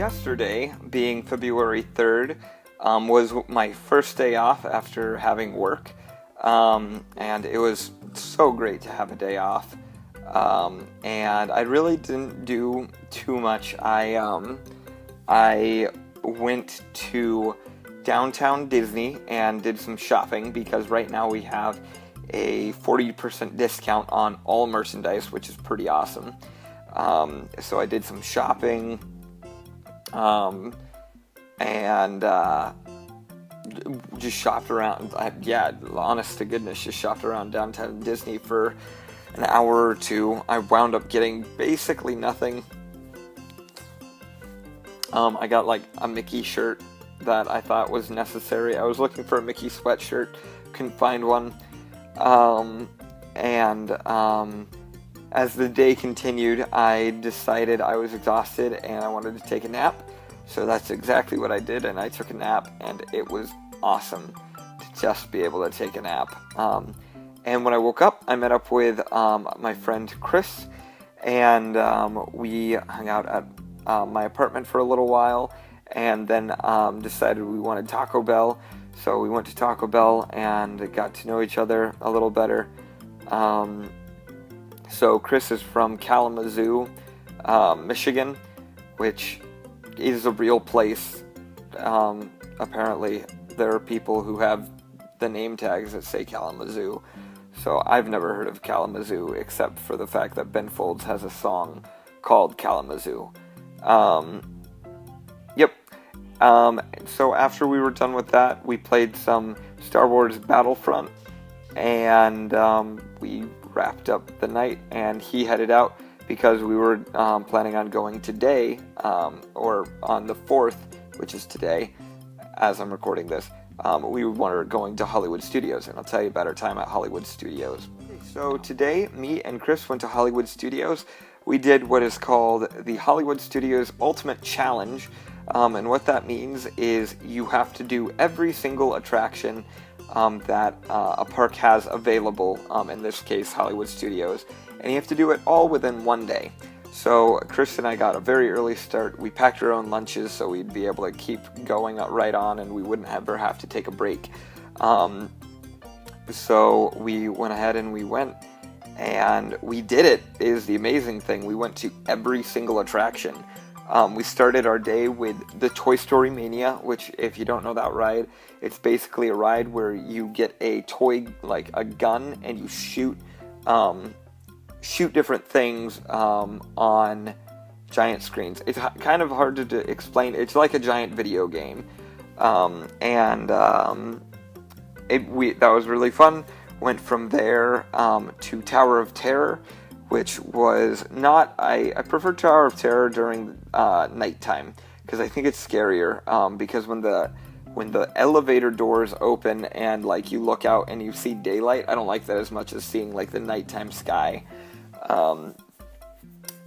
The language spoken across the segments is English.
yesterday, being February 3rd, was my first day off after having work, and it was so great to have a day off, and I really didn't do too much. I went to downtown Disney and did some shopping because right now we have a 40% discount on all merchandise, which is pretty awesome. So I did some shopping, and just shopped around. Honest to goodness, just shopped around downtown Disney for an hour or two. I wound up getting basically nothing. I got like a Mickey shirt that I thought was necessary. I was looking for a Mickey sweatshirt, couldn't find one. As the day continued, I decided I was exhausted and I wanted to take a nap. So that's exactly what I did, and I took a nap, and it was awesome to just be able to take a nap. And when I woke up, I met up with my friend Chris, and we hung out at my apartment for a little while, and then decided we wanted Taco Bell. So we went to Taco Bell and got to know each other a little better. So Chris is from Kalamazoo, Michigan, which is a real place. Apparently, there are people who have the name tags that say Kalamazoo. So I've never heard of Kalamazoo, except for the fact that Ben Folds has a song called Kalamazoo. So after we were done with that, we played some Star Wars Battlefront, and we wrapped up the night, and he headed out because we were planning on going today, or on the 4th, which is today, as I'm recording this. We were going to Hollywood Studios, and I'll tell you about our time at Hollywood Studios. So today, me and Chris went to Hollywood Studios. We did what is called the Hollywood Studios Ultimate Challenge, and what that means is you have to do every single attraction that a park has available, in this case Hollywood Studios, and you have to do it all within one day. So Chris and I got a very early start. We packed our own lunches so we'd be able to keep going right on and we wouldn't ever have to take a break. So we went ahead and we went, and we did it, is the amazing thing. We went to every single attraction. We started our day with the Toy Story Mania, which, if you don't know that ride, it's basically a ride where you get a toy, like a gun, and you shoot different things on giant screens. It's kind of hard to explain. It's like a giant video game, that was really fun. Went from there to Tower of Terror, which was not, I prefer Tower of Terror during nighttime, because I think it's scarier, because when the elevator doors open and like you look out and you see daylight, I don't like that as much as seeing like the nighttime sky.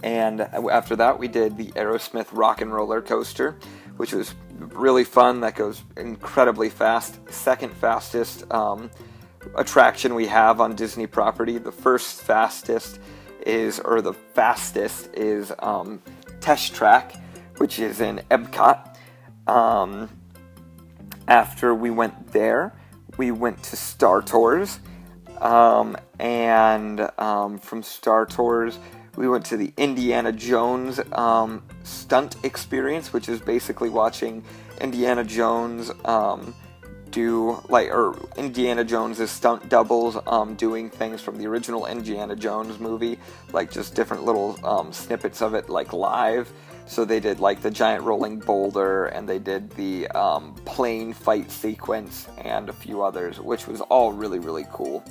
And after that we did the Aerosmith Rock and Roller Coaster, which was really fun. That goes incredibly fast, second fastest attraction we have on Disney property. The fastest is Test Track, which is in Epcot. After we went there, we went to Star Tours, from Star Tours we went to the Indiana Jones stunt experience, which is basically watching Indiana Jones Indiana Jones' stunt doubles doing things from the original Indiana Jones movie, like just different little snippets of it, like live. So they did like the giant rolling boulder, and they did the plane fight sequence and a few others, which was all really, really cool.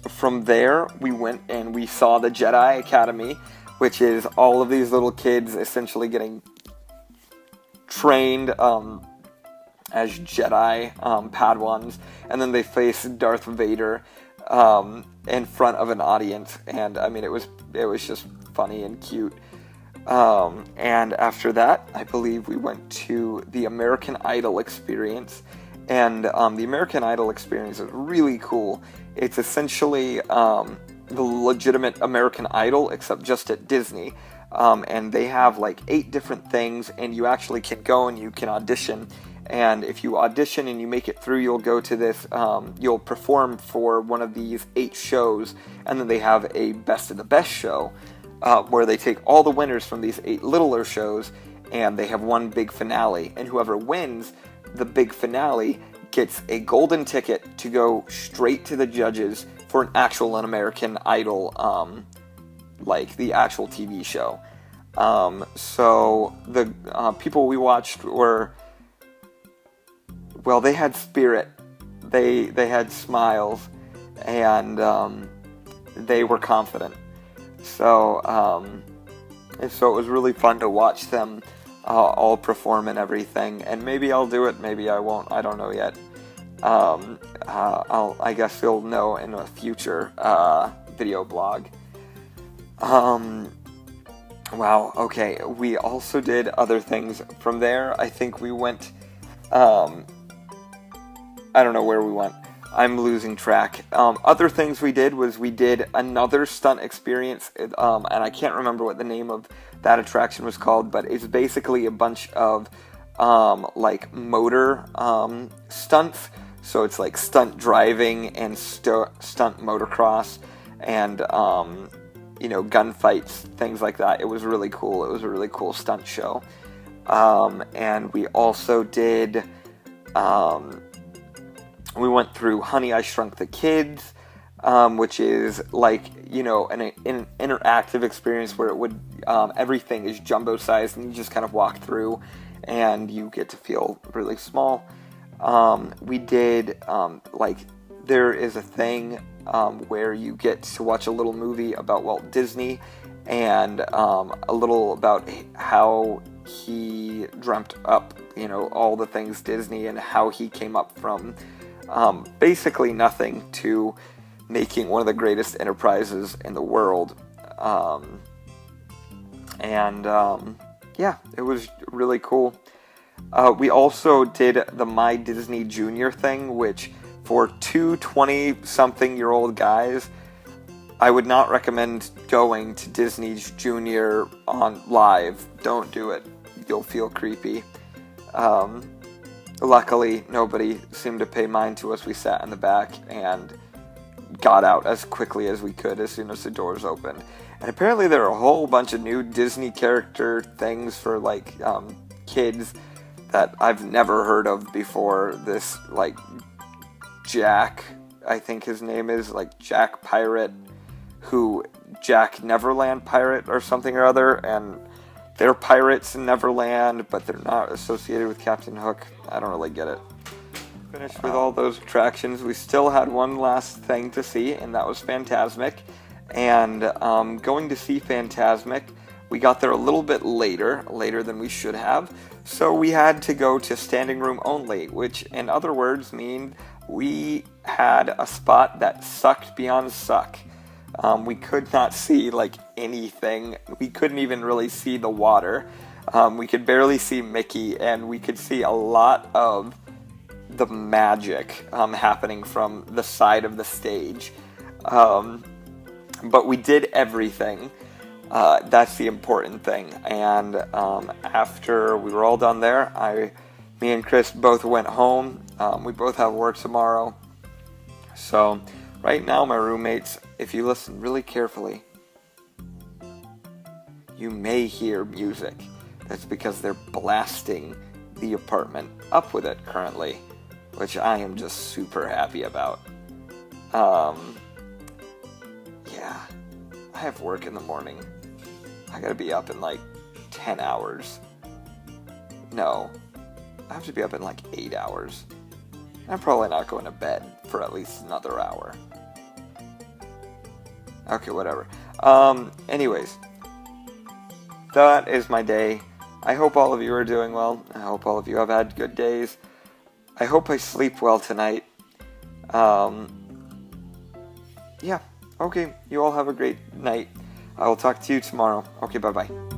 From there, we went and we saw the Jedi Academy, which is all of these little kids essentially getting trained as Jedi Padawans, and then they face Darth Vader in front of an audience, and I mean it was just funny and cute. And after that, I believe we went to the American Idol experience, and the American Idol experience is really cool. It's essentially the legitimate American Idol, except just at Disney. and they have like 8 different things, and you actually can go and you can audition. And if you audition and you make it through, you'll go to this, you'll perform for one of these 8 shows, and then they have a best of the best show, where they take all the winners from these 8 littler shows, and they have one big finale, and whoever wins the big finale gets a golden ticket to go straight to the judges for an actual American Idol, like the actual TV show. So the people we watched were, well, they had spirit, they had smiles, and they were confident. So it was really fun to watch them all perform and everything. And maybe I'll do it, maybe I won't. I don't know yet. I guess you'll know in a future video blog. Wow. Okay. We also did other things from there. I think we went. I don't know where we went. I'm losing track. Other things we did was we did another stunt experience, and I can't remember what the name of that attraction was called, but it's basically a bunch of like motor stunts. So it's like stunt driving and stunt motocross and gunfights, things like that. It was really cool. It was a really cool stunt show. And we also did. We went through Honey, I Shrunk the Kids, which is like, an interactive experience where it would, everything is jumbo sized and you just kind of walk through and you get to feel really small. We did, there is a thing where you get to watch a little movie about Walt Disney and a little about how he dreamt up, all the things Disney and how he came up from basically nothing to making one of the greatest enterprises in the world. Yeah, it was really cool. We also did the My Disney Junior thing, which for 2 20-something-year-old guys, I would not recommend going to Disney's Junior on live. Don't do it. You'll feel creepy. Luckily, nobody seemed to pay mind to us. We sat in the back and got out as quickly as we could as soon as the doors opened. And apparently there are a whole bunch of new Disney character things for, kids that I've never heard of before. This, Jack, I think his name is, Jack Pirate, Jack Neverland Pirate or something or other, and they're pirates in Neverland, but they're not associated with Captain Hook. I don't really get it. Finished with all those attractions. We still had one last thing to see, and that was Fantasmic. And going to see Fantasmic, we got there a little bit later than we should have. So we had to go to standing room only, which in other words mean we had a spot that sucked beyond suck. We could not see anything. We couldn't even really see the water. We could barely see Mickey, and we could see a lot of the magic happening from the side of the stage. But we did everything. That's the important thing. And after we were all done there, me and Chris both went home. We both have work tomorrow. So right now, my roommates, if you listen really carefully, you may hear music. That's because they're blasting the apartment up with it currently, which I am just super happy about. Yeah, I have work in the morning. I gotta be up in 10 hours. No, I have to be up in 8 hours. I'm probably not going to bed for at least another hour. Okay, whatever. Anyways, that is my day. I hope all of you are doing well. I hope all of you have had good days. I hope I sleep well tonight. Yeah. Okay, you all have a great night. I will talk to you tomorrow. Okay, bye-bye.